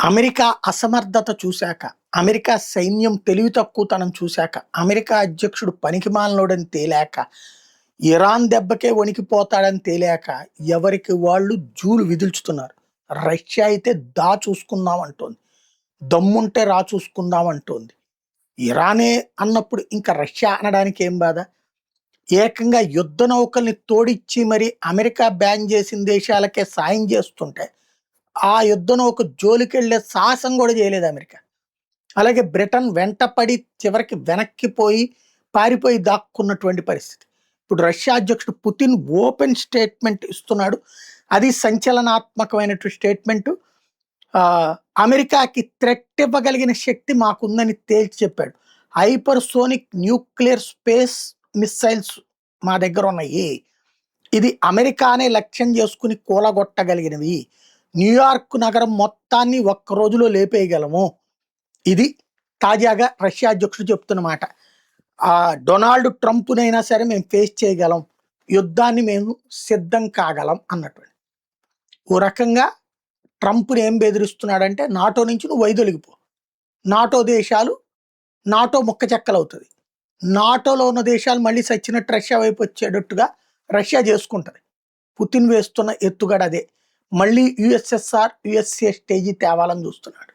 America అసమర్థత చూశాక, America సైన్యం తెలివి తక్కువతనం చూశాక, అమెరికా అధ్యక్షుడు పనికిమాలినోడని తేలాక, ఇరాన్ దెబ్బకే వణికిపోతాడని తేలాక ఎవరికి వాళ్ళు జూలు విదుల్చుతున్నారు. రష్యా అయితే చూసుకుందాం అంటోంది. దమ్ముంటే చూసుకుందాం అంటోంది. ఇరానే అన్నప్పుడు ఇంకా రష్యా అనడానికి ఏం బాధ? ఏకంగా యుద్ధ నౌకల్ని తోడిచ్చి మరి అమెరికా బ్యాన్ చేసిన దేశాలకే సాయం చేస్తుంటే ఆ యుద్ధ నౌక జోలికెళ్ళే సాహసం కూడా చేయలేదు అమెరికా. అలాగే బ్రిటన్ వెంటపడి చివరికి వెనక్కిపోయి పారిపోయి దాక్కున్నటువంటి పరిస్థితి. ఇప్పుడు రష్యా అధ్యక్షుడు పుతిన్ ఓపెన్ స్టేట్మెంట్ ఇస్తున్నాడు. అది సంచలనాత్మకమైనటువంటి స్టేట్మెంటు. అమెరికాకి థ్రెట్ ఇవ్వగలిగిన శక్తి మాకుందని తేల్చి చెప్పాడు. హైపర్సోనిక్ న్యూక్లియర్ స్పేస్ మిస్సైల్స్ మా దగ్గర ఉన్నాయి. ఇది అమెరికానే లక్ష్యం చేసుకుని కూలగొట్టగలిగినవి. న్యూయార్క్ నగరం మొత్తాన్ని ఒక్క రోజులో లేపేయగలము. ఇది తాజాగా రష్యా అధ్యక్షుడు చెప్తున్నమాట. డొనాల్డ్ ట్రంప్నైనా సరే మేము ఫేస్ చేయగలం, యుద్ధాన్ని మేము సిద్ధం కాగలం అన్నటువంటి. ఓ రకంగా ట్రంప్ని ఏం బెదిరిస్తున్నాడంటే నాటో నుంచి నువ్వు వైదొలిగిపో, నాటో దేశాలు నాటో ముక్క చెక్కలవుతుంది, నాటోలో ఉన్న దేశాలు మళ్ళీ సచ్చినట్టు రష్యా వైపు వచ్చేటట్టుగా రష్యా చేసుకుంటుంది. పుతిన్ వేస్తున్న ఎత్తుగడ అదే. మళ్ళీ యుఎస్ఎస్ఆర్ యుఎస్ఏ స్టేజీ తేవాలని చూస్తున్నాడు.